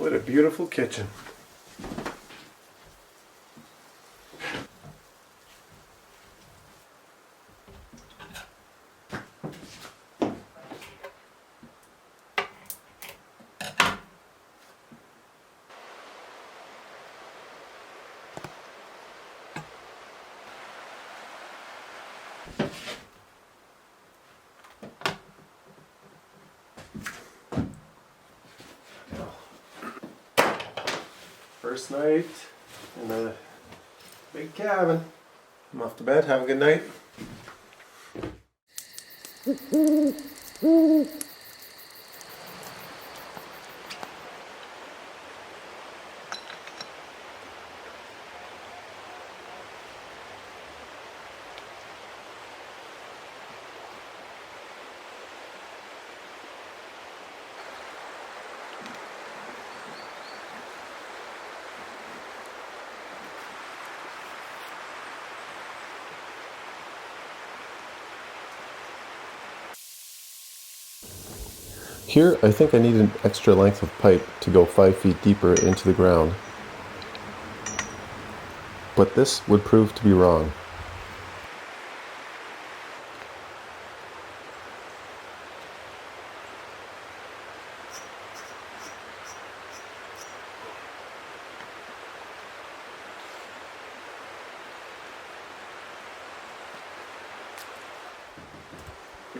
What a beautiful kitchen. First night in the big cabin. I'm off to bed. Have a good night. Here, I think I need an extra length of pipe to go 5 feet deeper into the ground. But this would prove to be wrong.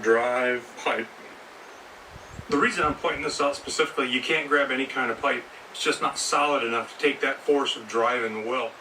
Drive pipe. The reason I'm pointing this out specifically, you can't grab any kind of pipe. It's just not solid enough to take that force of driving the well.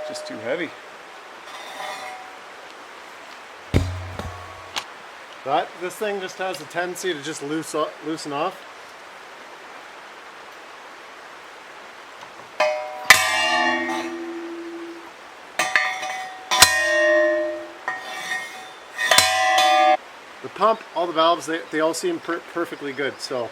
Just too heavy. But this thing just has a tendency to just loosen off. The pump, all the valves, they all seem perfectly good, so.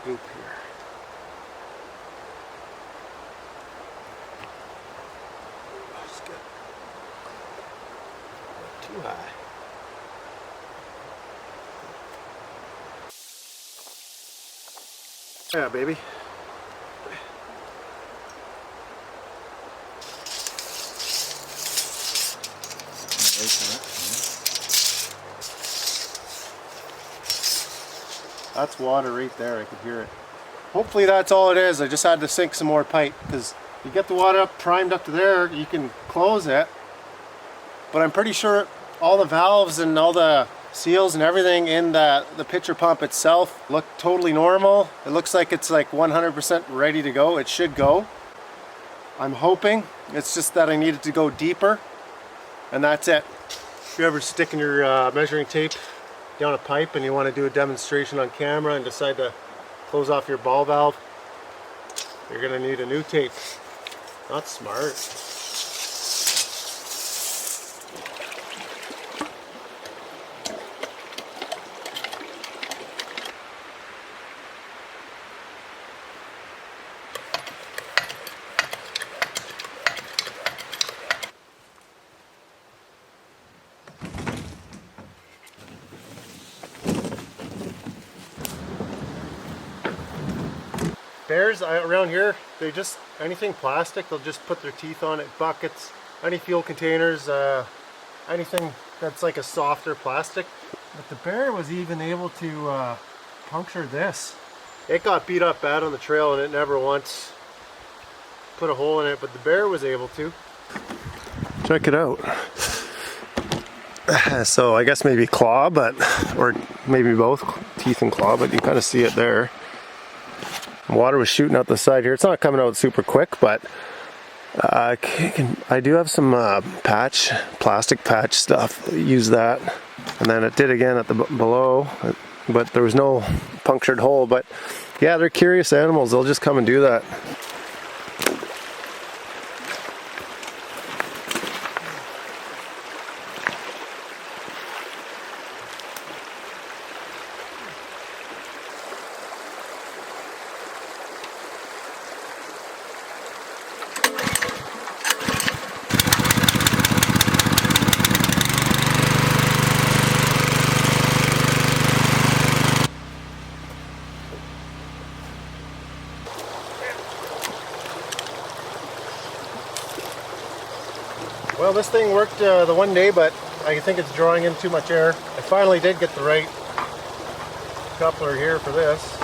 Goop here. Let's get not too high. Yeah, baby. That's water right there, I could hear it. Hopefully that's all it is. I just had to sink some more pipe, because you get the water up primed up to there, you can close it. But I'm pretty sure all the valves and all the seals and everything in the pitcher pump itself look totally normal. It looks like it's like 100% ready to go. It should go. I'm hoping. It's just that I needed to go deeper, and that's it. If you're ever sticking your measuring tape down a pipe and you want to do a demonstration on camera and decide to close off your ball valve, you're going to need a new tape. Not smart. Bears around here, they just, anything plastic, they'll just put their teeth on it. Buckets, any fuel containers, anything that's like a softer plastic. But the bear was even able to puncture this. It got beat up bad on the trail and it never once put a hole in it, but the bear was able to. Check it out. So I guess maybe claw, or maybe both, teeth and claw, but you kind of see it there. Water was shooting out the side here. It's not coming out super quick, but I do have some plastic patch stuff. Use that, and then it did again at the below, but there was no punctured hole. But yeah, they're curious animals. They'll just come and do that. Well, this thing worked the one day, but I think it's drawing in too much air. I finally did get the right coupler here for this.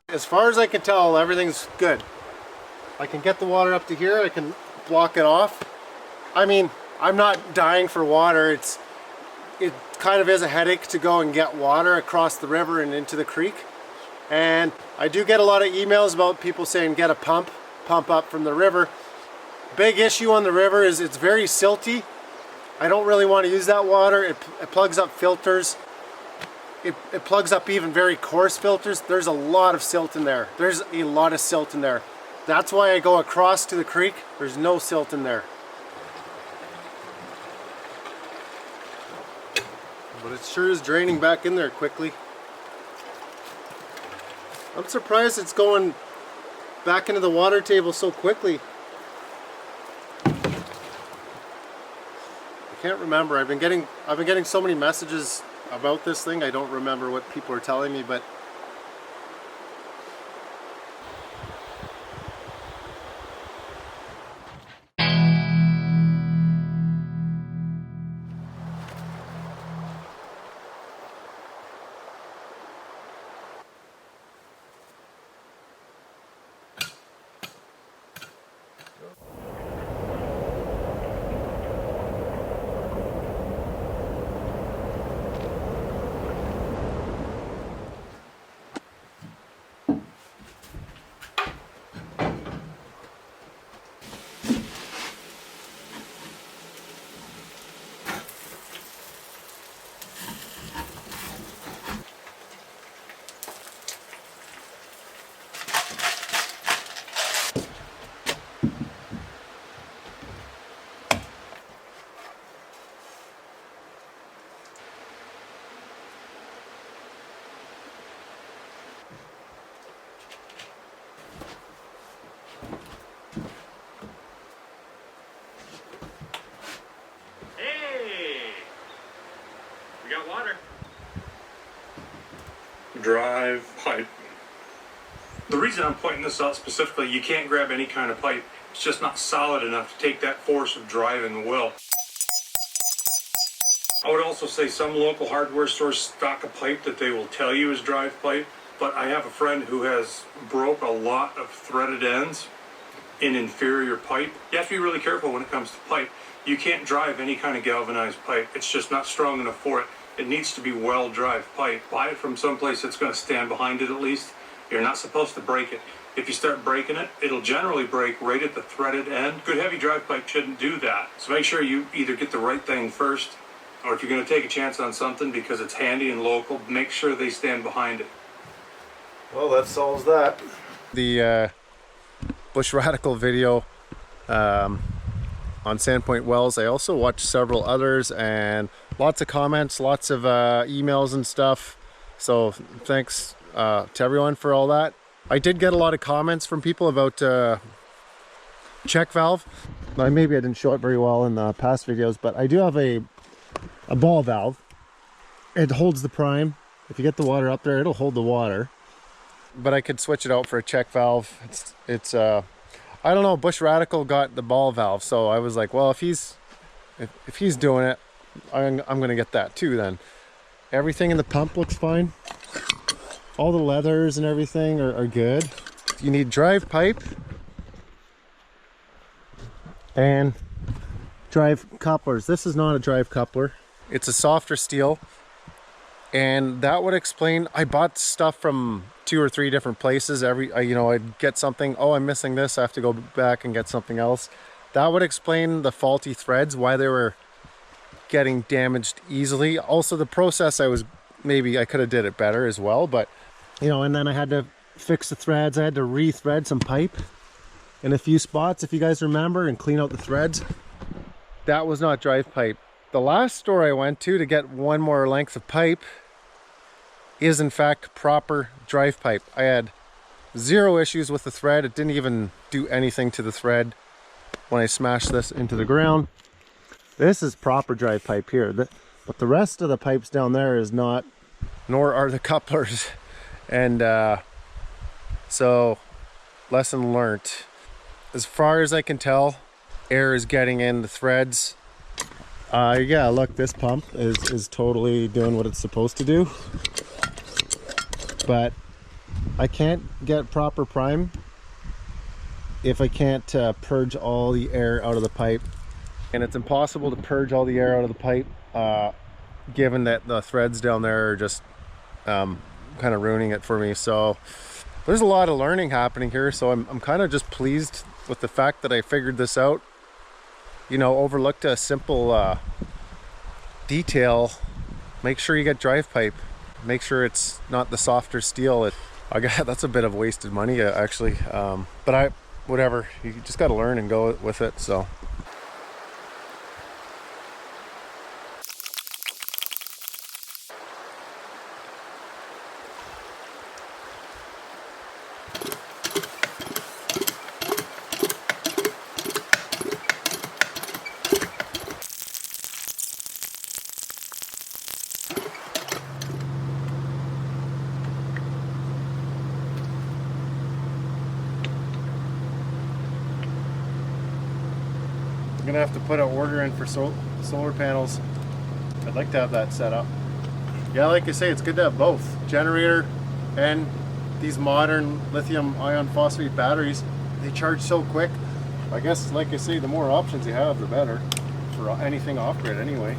As far as I can tell, everything's good. I can get the water up to here, I can block it off. I mean, I'm not dying for water. It kind of is a headache to go and get water across the river and into the creek. And I do get a lot of emails about people saying get a pump up from the river. Big issue on the river is it's very silty. I don't really want to use that water. It plugs up filters. It plugs up even very coarse filters. There's a lot of silt in there. There's a lot of silt in there. That's why I go across to the creek. There's no silt in there. But it sure is draining back in there quickly. I'm surprised it's going back into the water table so quickly. I can't remember. I've been getting so many messages about this thing. I don't remember what people are telling me, but drive pipe. The reason I'm pointing this out specifically, you can't grab any kind of pipe. It's just not solid enough to take that force of driving the wheel. I would also say some local hardware stores stock a pipe that they will tell you is drive pipe, but I have a friend who has broke a lot of threaded ends in inferior pipe. You have to be really careful when it comes to pipe. You can't drive any kind of galvanized pipe. It's just not strong enough for it. It needs to be well-drive pipe. Buy it from someplace that's going to stand behind it at least. You're not supposed to break it. If you start breaking it, it'll generally break right at the threaded end. Good heavy drive pipe shouldn't do that. So make sure you either get the right thing first, or if you're going to take a chance on something because it's handy and local, make sure they stand behind it. Well, that solves that. The Bush Radical video on Sandpoint Wells. I also watched several others and lots of comments, lots of emails and stuff. So thanks to everyone for all that. I did get a lot of comments from people about check valve. Maybe I didn't show it very well in the past videos, but I do have a ball valve. It holds the prime. If you get the water up there, it'll hold the water. But I could switch it out for a check valve. It's I don't know, Bush Radical got the ball valve, so I was like, well, if he's doing it, I'm gonna get that too then. Everything in the pump looks fine. All the leathers and everything are good. You need drive pipe and drive couplers. This is not a drive coupler. It's a softer steel. And that would explain, I bought stuff from 2 or 3 different places. I'd get something, oh, I'm missing this, I have to go back and get something else. That would explain the faulty threads, why they were getting damaged easily. Also the process, maybe I could have did it better as well, but and then I had to fix the threads. I had to re-thread some pipe in a few spots, if you guys remember, and clean out the threads. That was not drive pipe. The last store I went to get one more length of pipe is in fact proper drive pipe. I had 0 issues with the thread. It didn't even do anything to the thread when I smashed this into the ground. This is proper drive pipe here, but the rest of the pipes down there is not, nor are the couplers. And so lesson learned. As far as I can tell, air is getting in the threads. Yeah, look, this pump is totally doing what it's supposed to do. But I can't get proper prime if I can't purge all the air out of the pipe. And it's impossible to purge all the air out of the pipe given that the threads down there are just kind of ruining it for me. So there's a lot of learning happening here, so I'm kind of just pleased with the fact that I figured this out. Overlooked a simple detail. Make sure you get drive pipe. Make sure it's not the softer steel. That's a bit of wasted money actually, but whatever, you just got to learn and go with it. So I'm gonna have to put an order in for solar panels. I'd like to have that set up. Yeah, like I say, it's good to have both generator and these modern lithium ion phosphate batteries. They charge so quick. I guess, like I say, the more options you have, the better for anything off-grid anyway.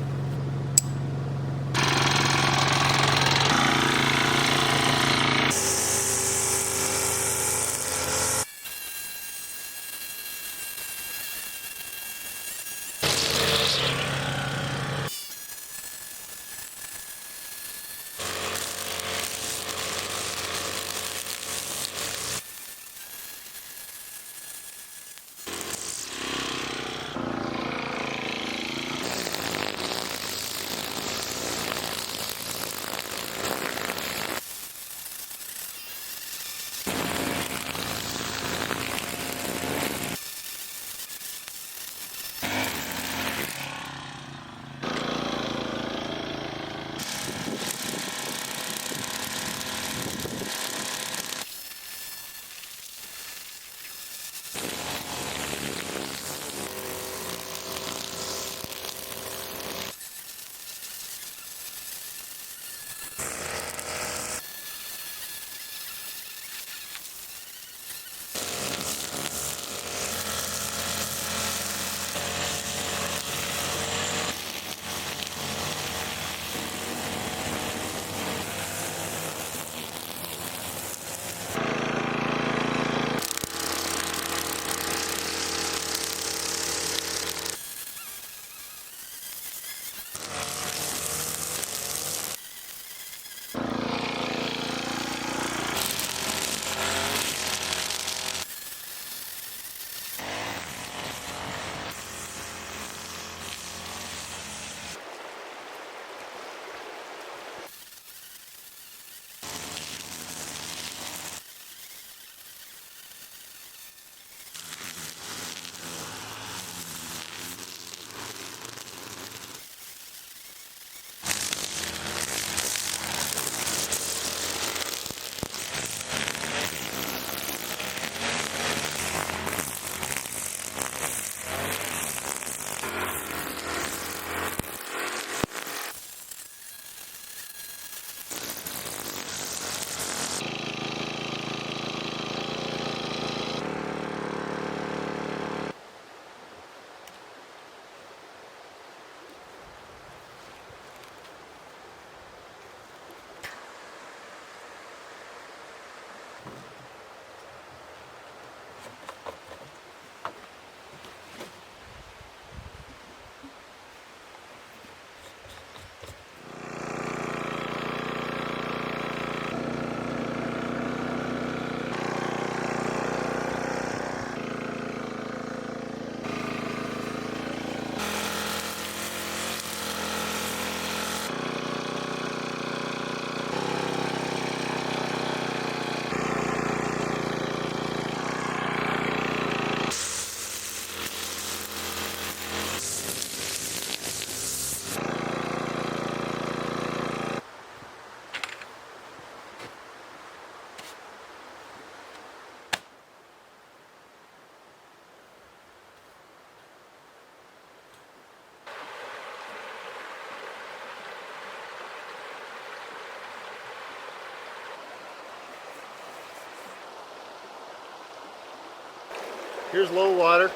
Here's low water.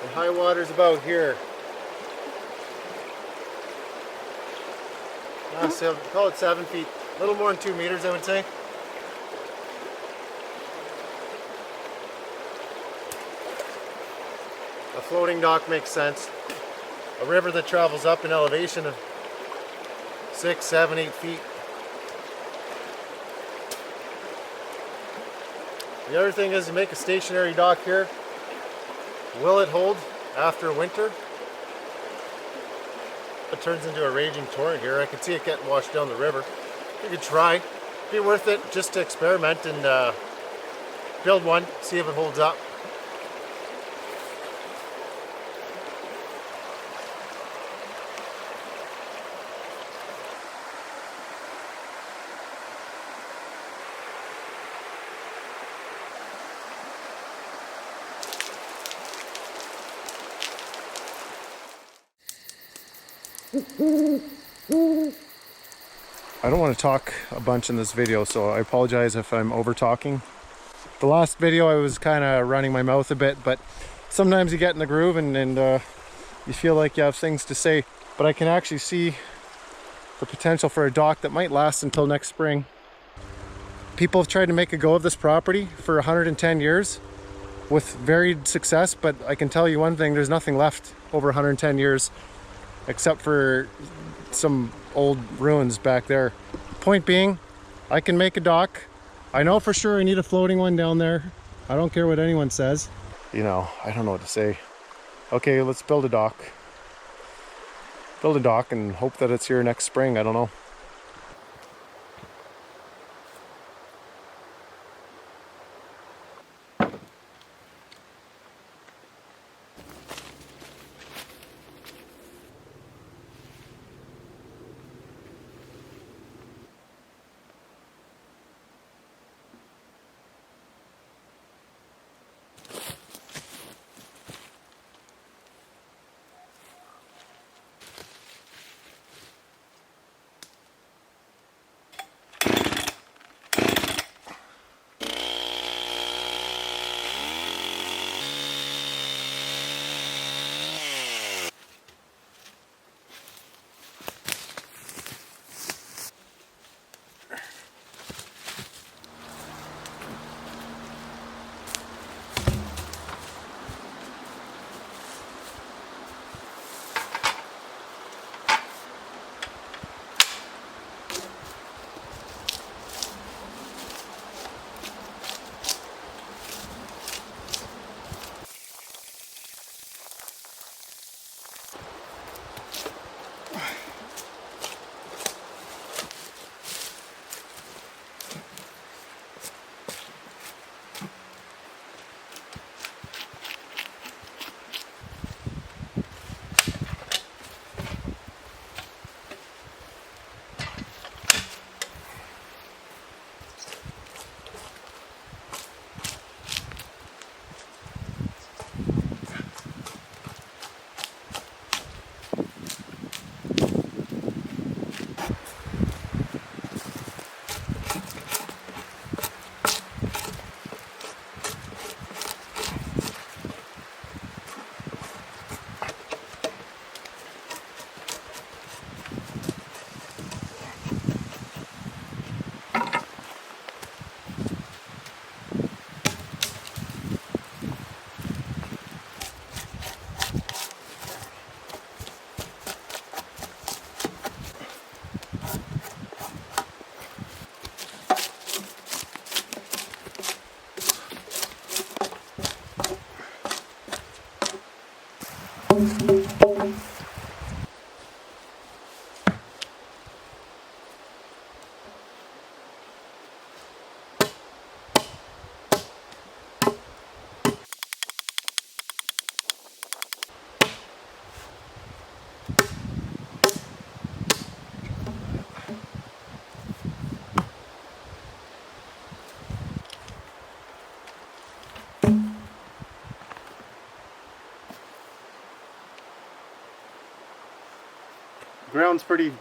And high water's about here. So call it 7 feet. A little more than 2 meters, I would say. A floating dock makes sense. A river that travels up in elevation of 6, 7, 8 feet. The other thing is to make a stationary dock here. Will it hold after winter? It turns into a raging torrent here. I can see it getting washed down the river. You could try. It'd be worth it just to experiment and build one, see if it holds up. I don't want to talk a bunch in this video, so I apologize if I'm over talking. The last video I was kind of running my mouth a bit, but sometimes you get in the groove and you feel like you have things to say. But I can actually see the potential for a dock that might last until next spring. People have tried to make a go of this property for 110 years with varied success, but I can tell you one thing, there's nothing left over 110 years except for some old ruins back there. Point being, I can make a dock. I know for sure I need a floating one down there. I don't care what anyone says. You know, I don't know what to say. Okay, let's build a dock. Build a dock and hope that it's here next spring. I don't know. Ground's pretty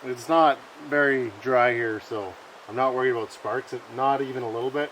It's not very dry here, so I'm not worried about sparks, not even a little bit.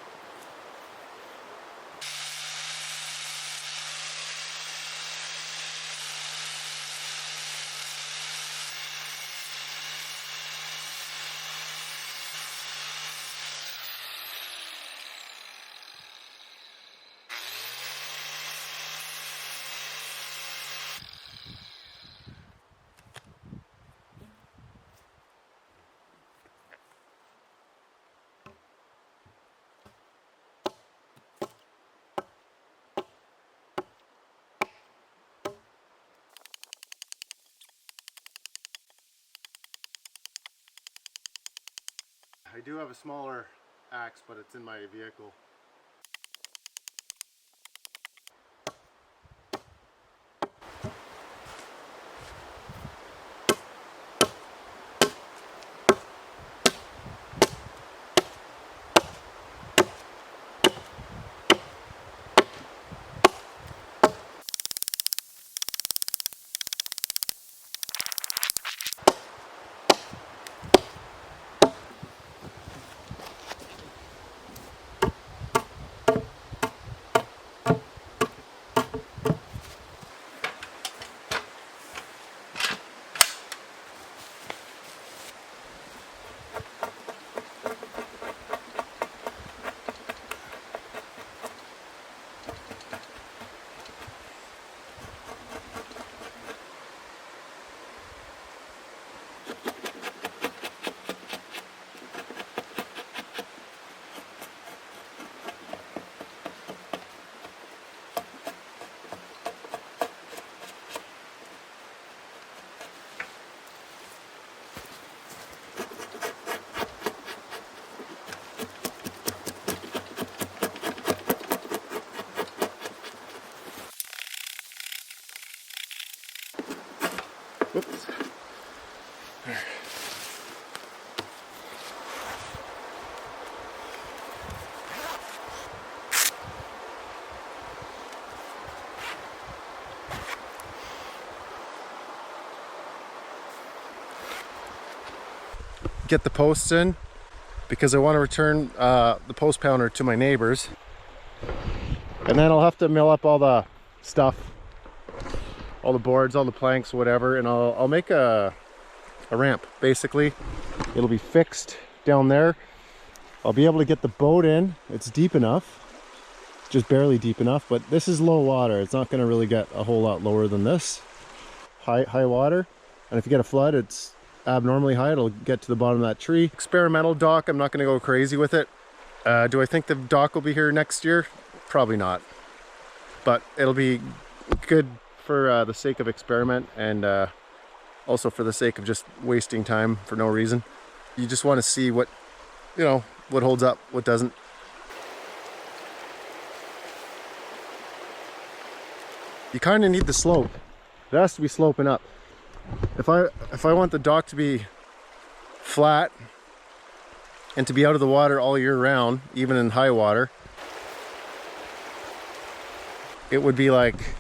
I do have a smaller axe, but it's in my vehicle. Whoops. Get the posts in because I want to return the post pounder to my neighbors, and then I'll have to mill up all the stuff, all the boards, all the planks, whatever, and I'll make a ramp. Basically it'll be fixed down there. I'll be able to get the boat in. It's deep enough, just barely deep enough, but this is low water. It's not going to really get a whole lot lower than this. High water, and if you get a flood, it's abnormally high. It'll get to the bottom of that tree. Experimental dock, I'm not going to go crazy with it. Do I think the dock will be here next year? Probably not, but it'll be good for the sake of experiment, and also for the sake of just wasting time for no reason. You just want to see what, you know, what holds up, what doesn't. You kind of need the slope. It has to be sloping up. If I want the dock to be flat and to be out of the water all year round, even in high water, it would be like,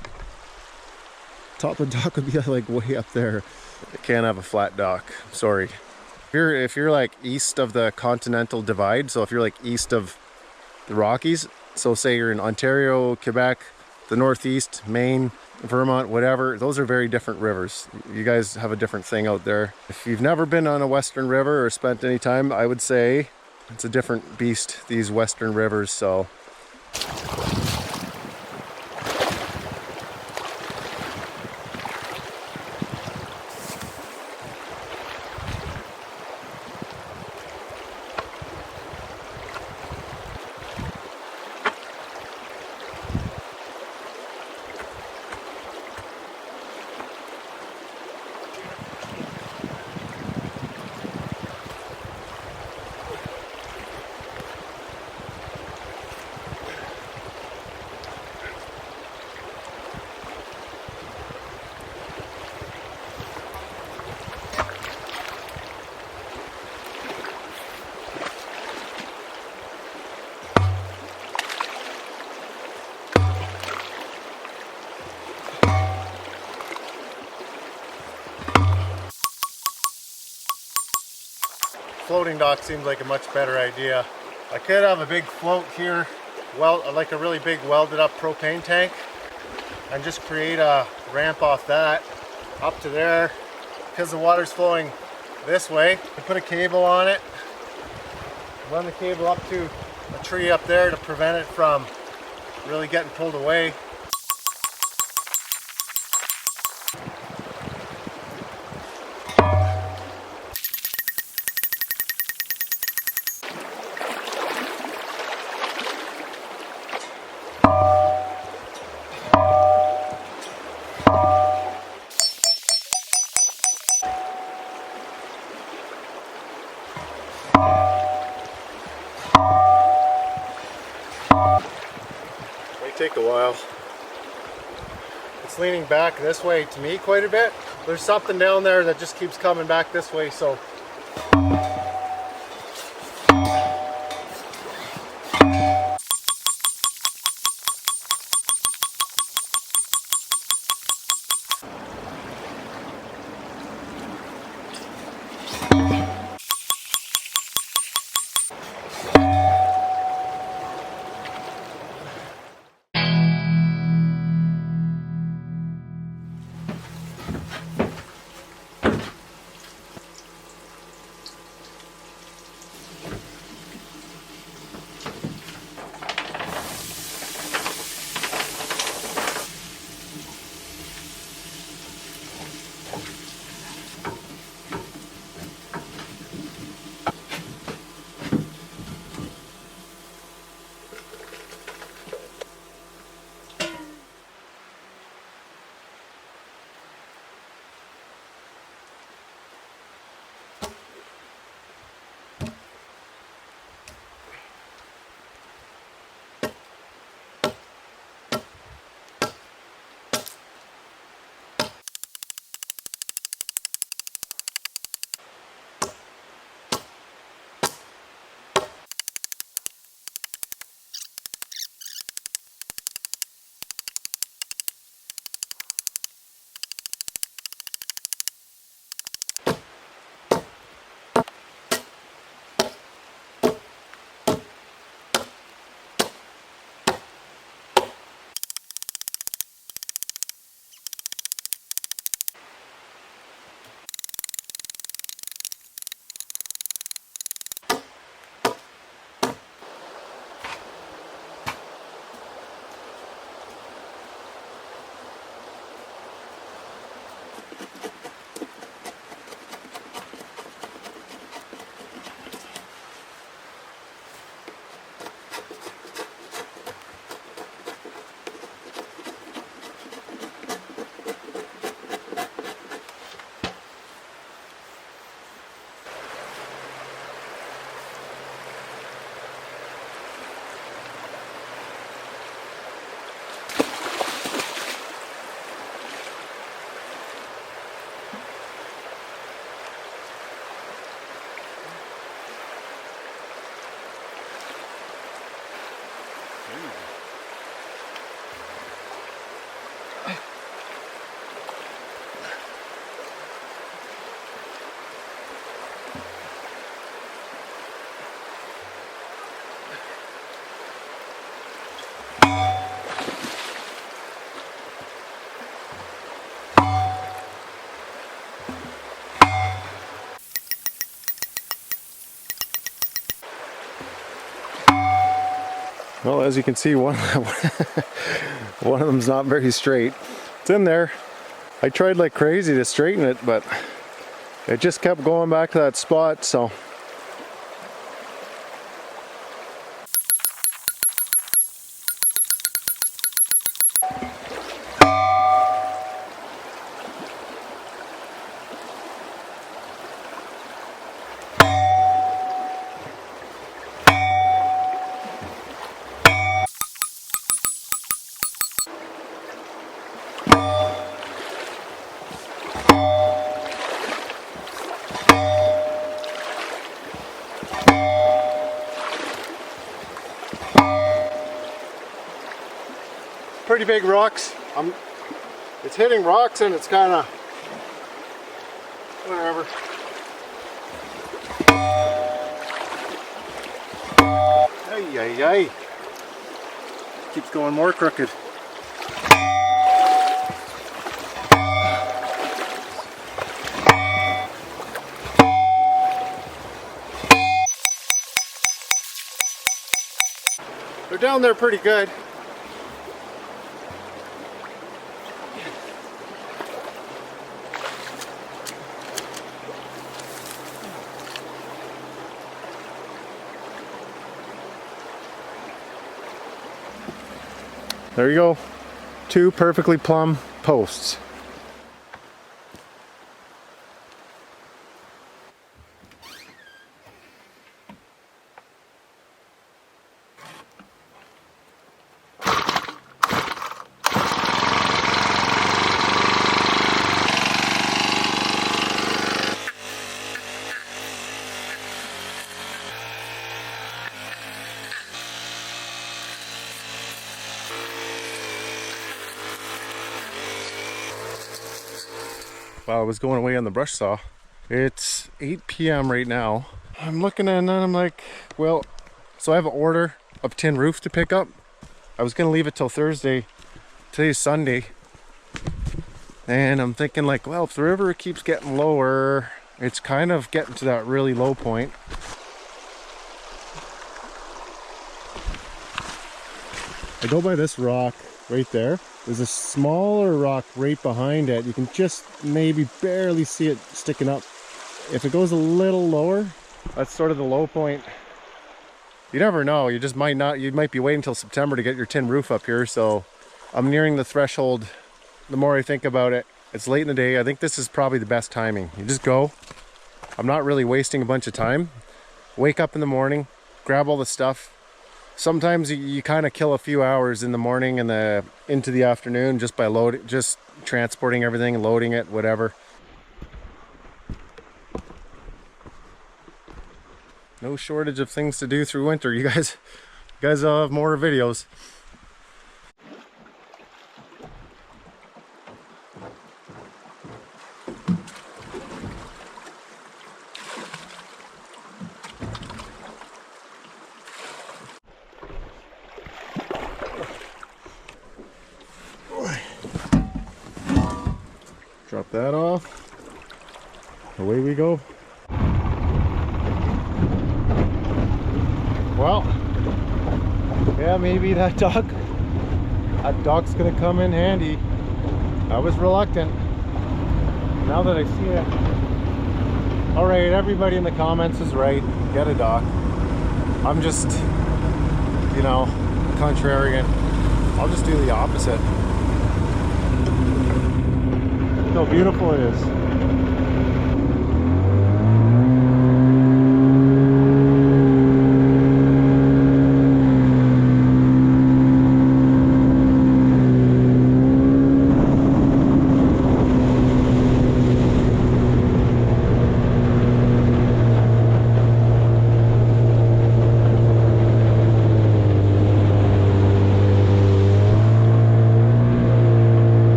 top of the dock would be like way up there. I can't have a flat dock, sorry. If you're like east of the Continental Divide, so if you're like east of the Rockies, so say you're in Ontario, Quebec, the Northeast, Maine, Vermont, whatever, those are very different rivers. You guys have a different thing out there. If you've never been on a Western river or spent any time, I would say it's a different beast, these Western rivers, so. floating dock seems like a much better idea. I could have a big float here, well, like a really big welded up propane tank, and just create a ramp off that up to there. Because the water's flowing this way, I put a cable on it, run the cable up to a tree up there to prevent it from really getting pulled away. Take a while. It's leaning back this way to me quite a bit. There's something down there that just keeps coming back this way, so well, as you can see, one of them's not very straight. It's in there. I tried like crazy to straighten it, but it just kept going back to that spot, so. Pretty big rocks. It's hitting rocks and it's kind of whatever. Ay, ay, ay. Keeps going more crooked. They're down there pretty good. There you go. 2 perfectly plumb posts. While I was going away on the brush saw, it's 8 p.m. right now. I'm looking at it and I'm like, well, so I have an order of tin roof to pick up. I was gonna leave it till Thursday. Today's Sunday. And I'm thinking like, well, if the river keeps getting lower, it's kind of getting to that really low point. I go by this rock right there. There's a smaller rock right behind it. You can just maybe barely see it sticking up. If it goes a little lower, that's sort of the low point. You never know. You just might not. You might be waiting until September to get your tin roof up here. So I'm nearing the threshold. The more I think about it, it's late in the day. I think this is probably the best timing. You just go. I'm not really wasting a bunch of time. Wake up in the morning, grab all the stuff. Sometimes you kind of kill a few hours in the morning and into the afternoon just by just transporting everything, loading it, whatever. No shortage of things to do through winter. You guys have more videos. Drop that off. Away we go. Well, yeah, maybe that dog's gonna come in handy. I was reluctant. Now that I see it. All right, everybody in the comments is right. Get a dock. I'm just, you know, contrarian. I'll just do the opposite. Look how beautiful it is.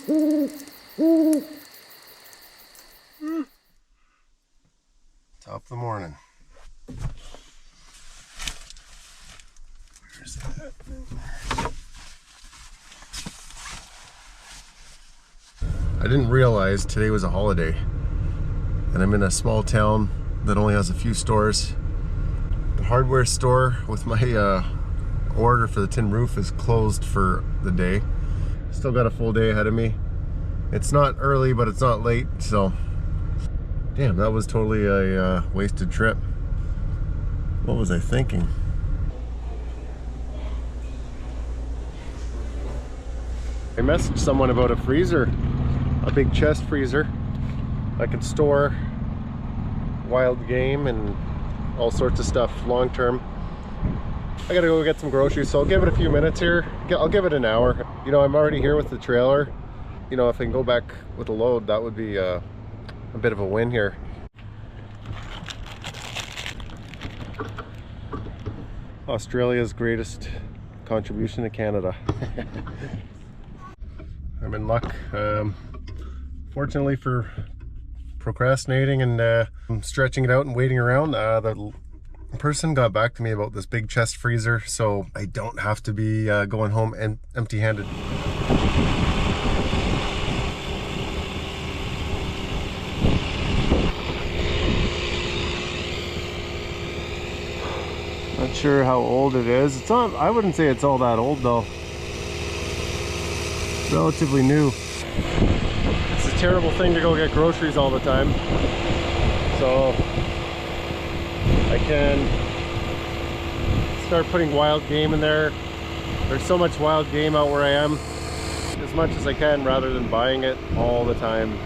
Top of the morning. Where's that? I didn't realize today was a holiday, and I'm in a small town that only has a few stores. The hardware store with my order for the tin roof is closed for the day. Still got a full day ahead of me. It's not early, but it's not late, so damn, that was totally a wasted trip. What was I thinking? I messaged someone about a freezer, a big chest freezer. I can store wild game and all sorts of stuff long term. I gotta go get some groceries, so I'll give it a few minutes here. I'll give it an hour. You know, I'm already here with the trailer. You know, if I can go back with a load, that would be a bit of a win here. Australia's greatest contribution to Canada. I'm in luck. Fortunately for procrastinating and stretching it out and waiting around, the person got back to me about this big chest freezer, so I don't have to be going home empty-handed. Not sure how old it is. It's not, I wouldn't say it's all that old though. Relatively new. It's a terrible thing to go get groceries all the time. So I can start putting wild game in there. There's so much wild game out where I am. As much as I can rather than buying it all the time.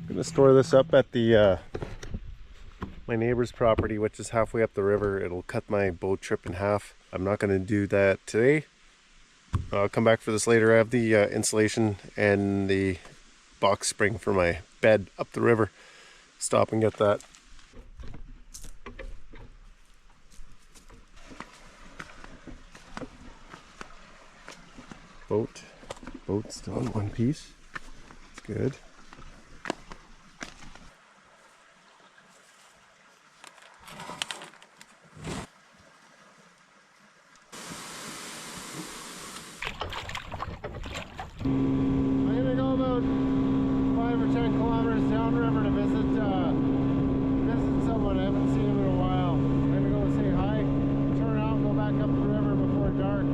I'm gonna store this up at the my neighbor's property, which is halfway up the river. It'll cut my boat trip in half. I'm not gonna do that today. I'll come back for this later. I have the insulation and the box spring for my bed up the river. Stop and get that. Boat still in one piece. It's good. I'm gonna go about 5 or 10 kilometers downriver to visit someone. I haven't seen him in a while. I'm gonna go say hi, turn around, go back up the river before dark.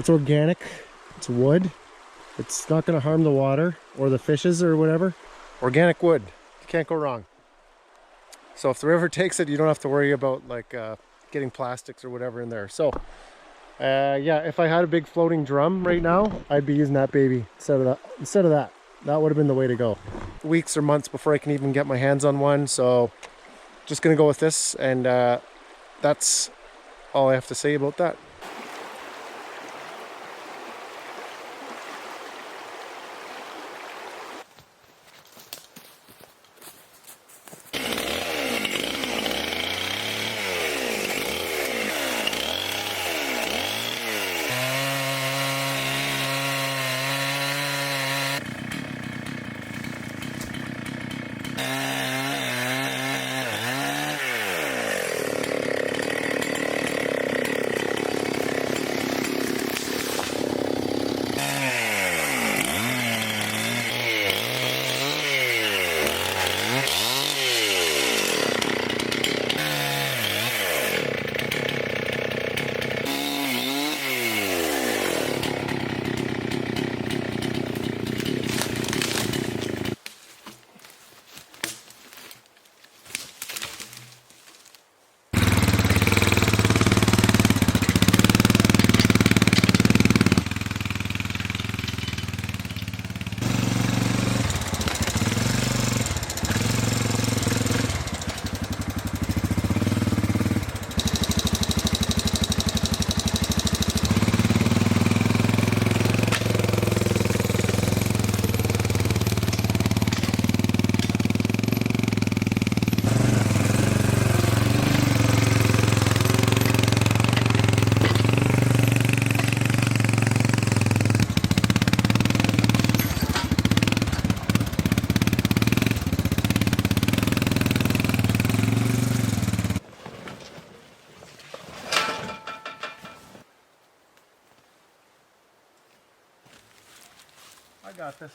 It's organic, it's wood. It's not going to harm the water or the fishes or whatever. Organic wood, you can't go wrong. So if the river takes it, you don't have to worry about like getting plastics or whatever in there. So yeah, if I had a big floating drum right now, I'd be using that baby instead of that. That would have been the way to go. Weeks or months before I can even get my hands on one. So just gonna go with this, and that's all I have to say about that. I got this.